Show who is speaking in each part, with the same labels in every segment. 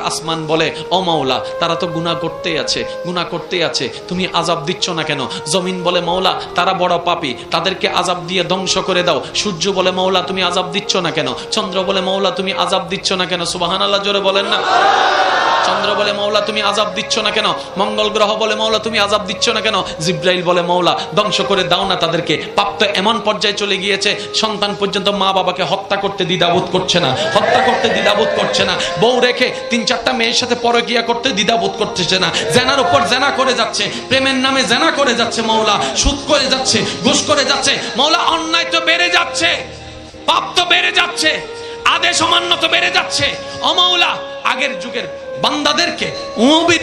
Speaker 1: আসমান বলে, ও মাওলা, তারা তো গুনাহ করতেই আছে, গুনাহ করতেই আছে, তুমি আযাব দিচ্ছ না কেন? জমিন বলে, মাওলা, তারা বড় পাপী, তাদেরকে আযাব দিয়ে ধ্বংস করে দাও। সূর্য বলে, মাওলা, তুমি আযাব দিচ্ছ না কেন? চন্দ্র বলে, মাওলা, তুমি আযাব দিচ্ছ না কেন? সুবহানাল্লাহ, জোরে বলেন না। চন্দ্র বলে, মাওলা, তুমি আযাব দিচ্ছ না কেন? মঙ্গল গ্রহ বলে, মাওলা, তুমি আযাব দিচ্ছ না কেন? জিব্রাইল বলে, মাওলা, ধ্বংস করে দাও না তাদেরকে। পাপ তো এমন পর্যায়ে চলে গিয়েছে, সন্তান পর্যন্ত মা বাবাকে হত্যা করতে দ্বিধাবোধ করছে না, হত্যা করতে দ্বিধাবোধ করছে না। বউ রেখে 3-4টা মেয়ের সাথে পরকিয়া করতে দ্বিধাবোধ করতেছে না। জেনার উপর জেনা করে যাচ্ছে, প্রেমের নামে জেনা করে যাচ্ছে মাওলা, সুদ করে যাচ্ছে, ঘুষ করে যাচ্ছে মাওলা। অন্যায় তো বেড়ে যাচ্ছে, পাপ তো বেড়ে যাচ্ছে, আদেশ অমান্য তো বেড়ে যাচ্ছে। ও মাওলা, আগের যুগের বান্দাদেরকে,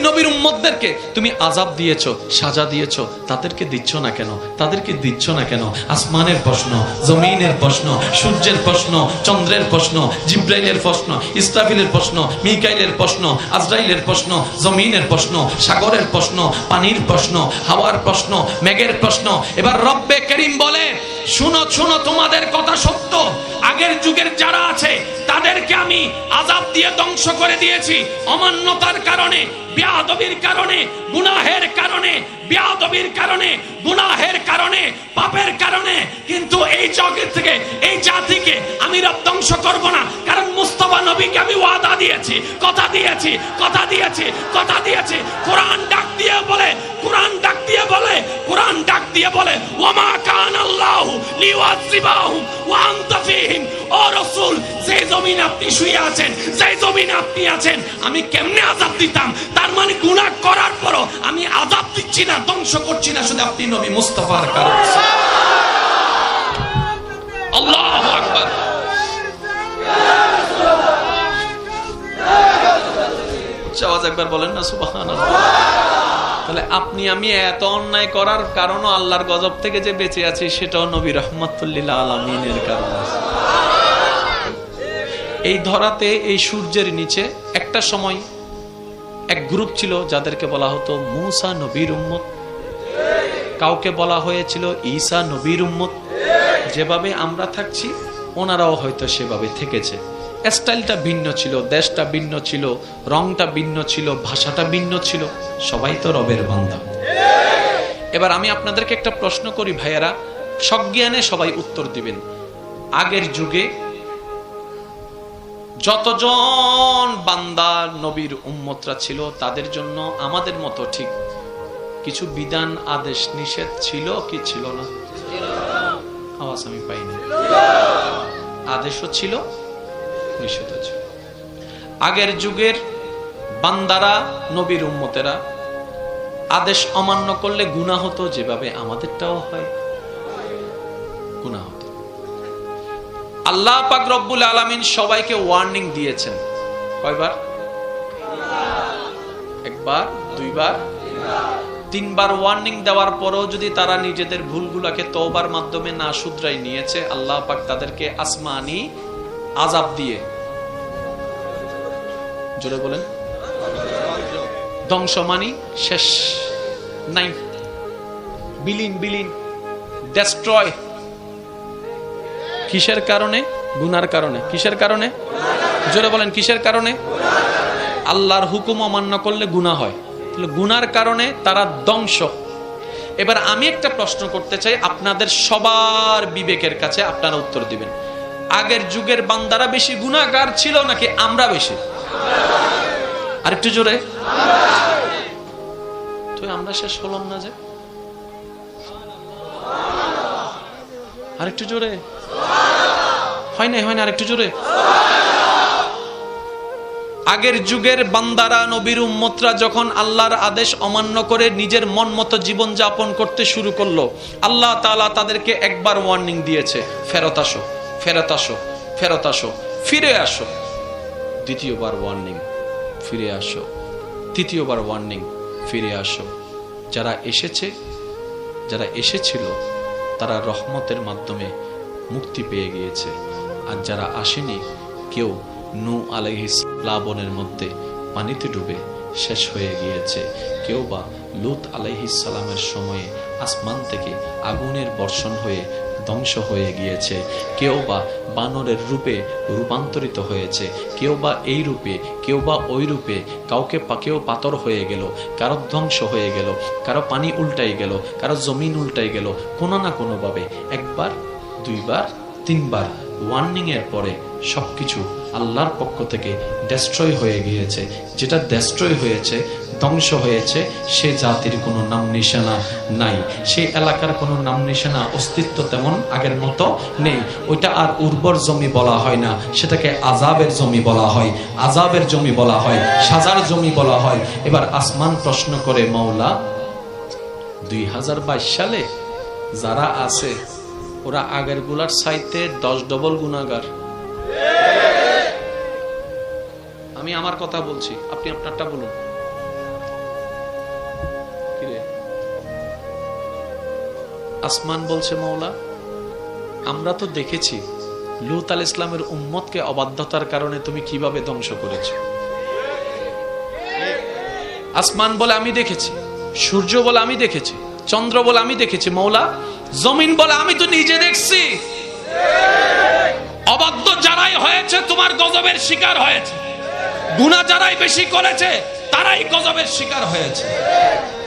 Speaker 1: নবীর উম্মতদেরকে তুমি আযাব দিয়েছো, সাজা দিয়েছো, তাদেরকে দিচ্ছ না কেন? তাদেরকে দিচ্ছ না কেন? আসমানের প্রশ্ন, জমিনের প্রশ্ন, সূর্যের প্রশ্ন, চন্দ্রের প্রশ্ন, জিব্রাইলের প্রশ্ন, ইসরাফিলের প্রশ্ন, মিকাইলের প্রশ্ন, আজরাইলের প্রশ্ন, জমিনের প্রশ্ন, সাগরের প্রশ্ন, পানির প্রশ্ন, হাওয়ার প্রশ্ন, মেঘের প্রশ্ন। এবার রব্বে করিম বলে, শুনো শুনো, তোমাদের কথা সত্য। আগের যুগের যারা আছে তাদেরকে আমি আযাব দিয়ে ধ্বংস করে দিয়েছি, অমান্যতার কারণে, বেয়াদবির কারণে, গুনাহের কারণে, বেয়াদবির কারণে, গুনাহের কারণে, পাপের কারণে। কিন্তু এই জগৎ থেকে, এই জাতিকে আমি রব ধ্বংস করব না, কারণ মুস্তাফা নবীকে আমি ওয়াদা দিয়েছি, কথা দিয়েছি, কথা দিয়েছি, কথা দিয়েছি। কোরআন ডাক দিয়ে বলে, কোরআন ডাক দিয়ে বলে, কোরআন ডাক দিয়ে বলে, ওয়ামা কানাল্লাহু লিউআযিবাহুম ওয়া আনতা ফীহিম। ও রাসূল, যে জমিনে আপনি শুয়ে আছেন, যে জমিনে আপনি আছেন, আমি কেমনে আযাব দিতাম? তার মানে গুনাহ করার পরও আমি আযাব দিচ্ছি না, ধ্বংস করছি না, শুধু আপনি নবী মুস্তাফার কারণে। আল্লাহু আকবার। আওয়াজ একবার বলেন না সুবহানাল্লাহ। তাহলে আপনি আমি এত অন্যায় করার কারণও আল্লাহর গজব থেকে যে বেঁচে আছি, সেটাও নবী রাহমাতুল লিল আলামিনের কারণে। এই ধরাতে, এই সূর্যের নিচে একটা সময় এক গ্রুপ ছিল যাদেরকে বলা হতো মূসা নবীর উম্মত, কাউকে বলা হয়েছিল ঈসা নবীর উম্মত। যেভাবে আমরা থাকছি ওনারাও হয়তো সেভাবে থেকেছে। স্টাইলটা ভিন্ন ছিল, দেশটা ভিন্ন ছিল, রংটা ভিন্ন ছিল, ভাষাটা ভিন্ন ছিল, সবাই তো রবের বান্দা। এবার আমি আপনাদেরকে একটা প্রশ্ন করি ভাইয়েরা, সজ্ঞানে সবাই উত্তর দিবেন। আগের যুগে যতজন বান্দা নবীর উম্মতরা ছিল, তাদের জন্য আমাদের মতো ঠিক কিছু বিধান, আদেশ, নিষেধ ছিল কি ছিল না? আওয়াজ আমি পাইনি। আদেশও ছিল, নিষেধও ছিল। আগের যুগের বান্দারা, নবীর উম্মতেরা আদেশ অমান্য করলে গুনাহ হতো, যেভাবে আমাদেরটাও হয়, গুনাহ হতো। আল্লাহ পাক রব্বুল আলামিন সবাইকে ওয়ার্নিং দিয়েছেন। কয়বার? একবার, দুইবার, তিনবার ওয়ার্নিং দেওয়ার পরও যদি তারা নিজেদের ভুলগুলোকে তওবার মাধ্যমে না শুধরাই নিয়েছে, আল্লাহ পাক তাদেরকে আসমানি আযাব দিয়ে, জোরে বলেন, ধ্বংস মানি শেষ, নাই, বিলীন, বিলীন, ডেস্ট্রয়। কিসের কারণে? গুনার কারণে। কিসের কারণে? জোরে বলেন, কিসের কারণে? আল্লাহর হুকুম অমান্য করলে গুনাহ হয়, তাহলে গুনার কারণে তারা ধ্বংস। এবার আমি একটা প্রশ্ন করতে চাই আপনাদের সবার বিবেকের কাছে, আপনারা উত্তর দিবেন। আগের যুগের বান্দারা বেশি গুনাহগার ছিল নাকি আমরা বেশি? আরেকটু জোরে। তো আমরা শেষ হলাম না যে? আরেকটু জোরে। হয় না, হয় না, আরেকটু জোরে। আগের যুগের বান্দারা, নবীর উম্মতরা যখন আল্লাহর আদেশ অমান্য করে নিজের মন মতো জীবন যাপন করতে শুরু করলো, আল্লাহ তাআলা তাদেরকে একবার ওয়ার্নিং দিয়েছে, ফেরত আসো, ফেরত আসো, ফেরত আসো, ফিরে আসো। দ্বিতীয়বার ওয়ার্নিং, ফিরে আসো। তৃতীয়বার ওয়ার্নিং, ফিরে আসো। যারা এসেছে, যারা এসেছিল, তারা রহমতের মাধ্যমে মুক্তি পেয়ে গিয়েছে। আর যারা আসেনি, কেউ নূহ আলাইহিস প্লাবনের মধ্যে পানিতে ডুবে শেষ হয়ে গিয়েছে, কেউ বা লূত আলাইহিস সালামের সময়ে আসমান থেকে আগুনের বর্ষণ হয়ে ধ্বংস হয়ে গিয়েছে। কেউ বা বানরের রূপে রূপান্তরিত হয়েছে, কেউ বা এই রূপে, কেউ বা ওই রূপে। কেউ পাথর হয়ে গেল, কারো ধ্বংস হয়ে গেল, কারো পানি উল্টাই গেল, কারো জমিন উল্টাই গেল। কোনো না কোনোভাবে একবার, দুইবার, তিনবার ওয়ার্নিং এর পরে সবকিছু আল্লাহর পক্ষ থেকে ডেস্ট্রয় হয়ে গিয়েছে। যেটা ডেস্ট্রয় হয়েছে, ধ্বংস হয়েছে, সে জাতির কোনো নাম নিশানা নাই, সেই এলাকার কোনো নাম নিশানা অস্তিত্ব তেমন আগের মতো নেই। ওইটা আর উর্বর জমি বলা হয় না, সেটাকে আযাবের জমি বলা হয়, আযাবের জমি বলা হয়, সাজার জমি বলা হয়। এবার আসমান প্রশ্ন করে, মাওলা 2022 সালে যারা আছে ওরা আগের গুলার চাইতে 10 ডবল গুনাহগার। আমি আমার কথা বলছি, আপনি আপনারটা বলুন। আসমান বলছে, মাওলা আমরা তো দেখেছি লূত আলাইহিস সালামের উম্মতকে অবাধ্যতার কারণে তুমি কিভাবে ধ্বংস করেছো। আসমান বলে আমি দেখেছি, সূর্য বলে আমি দেখেছি, চন্দ্র বলে আমি দেখেছি। মাওলা জমিন বলে আমি তো নিজে দেখছি। অবাধ্য যারাই হয়েছে তোমার গজবের শিকার হয়েছে, গুনাহ যারাই বেশি করেছে তারাই গজবের শিকার হয়েছে।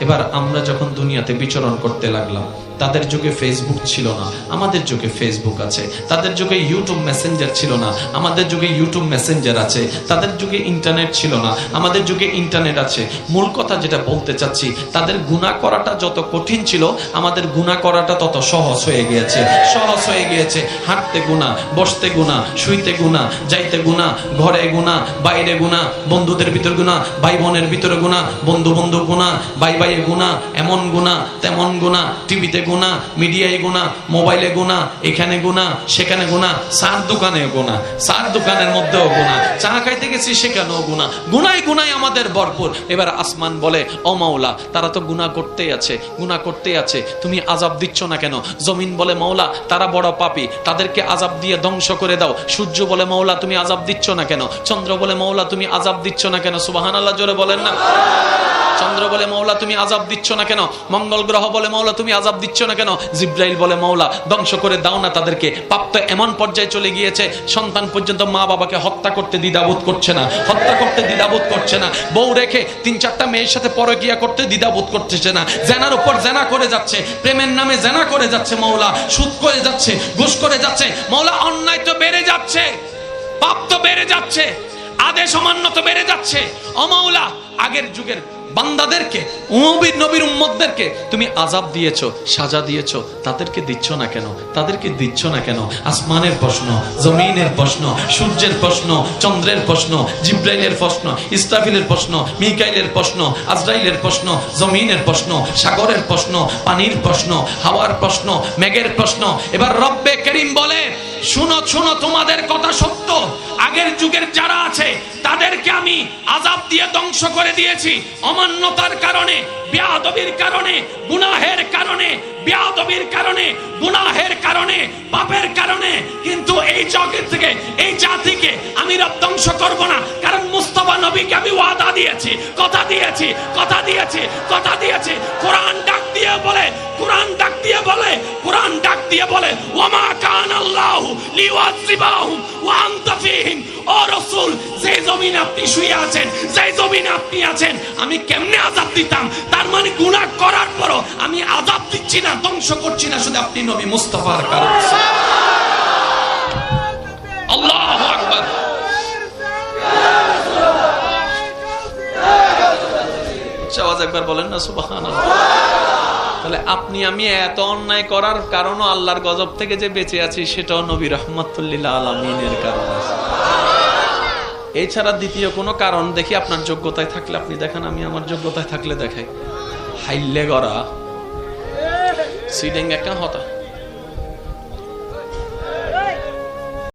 Speaker 1: এবার আমরা যখন দুনিয়াতে বিচরণ করতে লাগলাম, তাদের যুগে ফেসবুক ছিল না, আমাদের যুগে ফেসবুক আছে। তাদের যুগে ইউটিউব মেসেঞ্জার ছিল না, আমাদের যুগে ইউটিউব মেসেঞ্জার আছে। তাদের যুগে ইন্টারনেট ছিল না, আমাদের যুগে ইন্টারনেট আছে। মূল কথা যেটা বলতে চাচ্ছি, তাদের গুনাহ করাটা যত কঠিন ছিল, আমাদের গুনাহ করাটা তত সহজ হয়ে গিয়েছে। সহজ হয়ে গিয়েছে। হাঁটতে গুনাহ, বসতে গুনাহ, শুইতে গুনাহ, যাইতে গুনাহ, ঘরে গুনাহ, বাইরে গুনাহ, বন্ধুদের ভিতর গুনাহ, ভাই বোনের ভিতরে গুনাহ, বন্ধু গুনাহ, ভাই ভাইয়ে গুনাহ, এমন গুনাহ তেমন গুনাহ, টিভিতে গুনাহ, মিডিয়ায় গুনাহ, মোবাইলে গুনাহ, এখানে গুনাহ, সেখানে গুনাহ, চার দোকানে গুনাহ, চার দোকানের মধ্যেও গুনাহ, চা খাইতে গেছি সেখানেও গুনাহ, গুনাই গুনাই আমাদের ভরপুর। এবার আসমান বলে, ও মাওলা তারা তো গুনাহ করতেই আছে, গুনাহ করতেই আছে, তুমি আযাব দিচ্ছ না কেন? জমিন বলে, মাওলা তারা বড় পাপী, তাদেরকে আযাব দিয়ে ধ্বংস করে দাও। সূর্য বলে, মাওলা তুমি আযাব দিচ্ছ না কেন? চন্দ্র বলে, মাওলা তুমি আযাব দিচ্ছ না কেন? সুবহানাল্লাহ জোরে বলেন না। চন্দ্র বলে, মাওলা তুমি আযাব দিচ্ছ না কেন? মঙ্গল গ্রহ বলে, মাওলা তুমি আযাব দিচ্ছ না কেন? জিব্রাইল বলে, মাওলা ধ্বংস করে দাও না তাদেরকে। পাপ তো এমন পর্যায়ে চলে গিয়েছে, সন্তান পর্যন্ত মা বাবাকে হত্যা করতে দ্বিধাবোধ করছে না, হত্যা করতে দ্বিধাবোধ করছে না। বউ রেখে 3-4টা মেয়ের সাথে পরকীয়া করতে দ্বিধাবোধ করতেছে না। জেনার উপর জেনা করে যাচ্ছে, প্রেমের নামে জেনা করে যাচ্ছে মাওলা, সুদ করে যাচ্ছে, ঘুষ করে যাচ্ছে মাওলা। অন্যায় তো বেড়ে যাচ্ছে, পাপ তো বেড়ে যাচ্ছে, আদেশ অমান্য তো বেড়ে যাচ্ছে। ও মাওলা আগের যুগের বান্দাদেরকে, নবীর উম্মতদেরকে তুমি আযাব দিয়েছো, সাজা দিয়েছো, তাদেরকে দিচ্ছ না কেন? তাদেরকে দিচ্ছ না কেন? আসমানের প্রশ্ন, জমিনের প্রশ্ন, সূর্যের প্রশ্ন, চন্দ্রের প্রশ্ন, জিব্রাইলের প্রশ্ন, ইসরাফিলের প্রশ্ন, মিকাইলের প্রশ্ন, আজরাইলের প্রশ্ন, জমিনের প্রশ্ন, সাগরের প্রশ্ন, পানির প্রশ্ন, হাওয়ার প্রশ্ন, মেঘের প্রশ্ন। এবার রব্বে করিম বলে, শুনো শুনো তোমাদের কথা সত্য। আগের যুগের যারা আছে তাদেরকে আমি আযাব দিয়ে ধ্বংস করে দিয়েছি, অমান্যতার কারণে, বেয়াদবির কারণে, গুনাহের কারণে, বেয়াদবির কারণে, গুনাহের কারণে, পাপের কারণে। কিন্তু এই জগৎ থেকে, এই জাতিকে আমি রব ধ্বংস করব না, কারণ মুস্তাফা নবীকে আমি ওয়াদা দিয়েছি, কথা দিয়েছি, কথা দিয়েছি, কথা দিয়েছি। কোরআন ডাক দিয়ে বলে, কোরআন ডাক দিয়ে বলে, কোরআন ডাক দিয়ে বলে, ওয়ামা কানাল্লাহু লিউআযিবাহুম ওয়া আনতা ফীহিম। ও রাসূল, যে জমিনে আপনি শুয়ে আছেন, যে জমিনে আপনি আছেন, আমি কেমনে আযাব দিতাম? তার মানে গুনাহ করার পরও আমি আযাব দিচ্ছি না, ধ্বংস করছি না, শুধু আপনি নবী মুস্তাফার কারণে। আল্লাহু আকবার। আওয়াজ একবার বলেন না সুবহানাল্লাহ। তাহলে আপনি আমি এত অন্যায় করার কারণও আল্লাহর গজব থেকে যে বেঁচে আছি, সেটাও নবী রাহমাতুল লিল আলামিনের কারণে। এছাড়া দ্বিতীয় কোনো কারণ দেখি আপনার যোগ্যতায় থাকলে আপনি দেখান, আমি আমার যোগ্যতায় থাকলে দেখাই। হাইলে গড়া সিডেং একটা হতা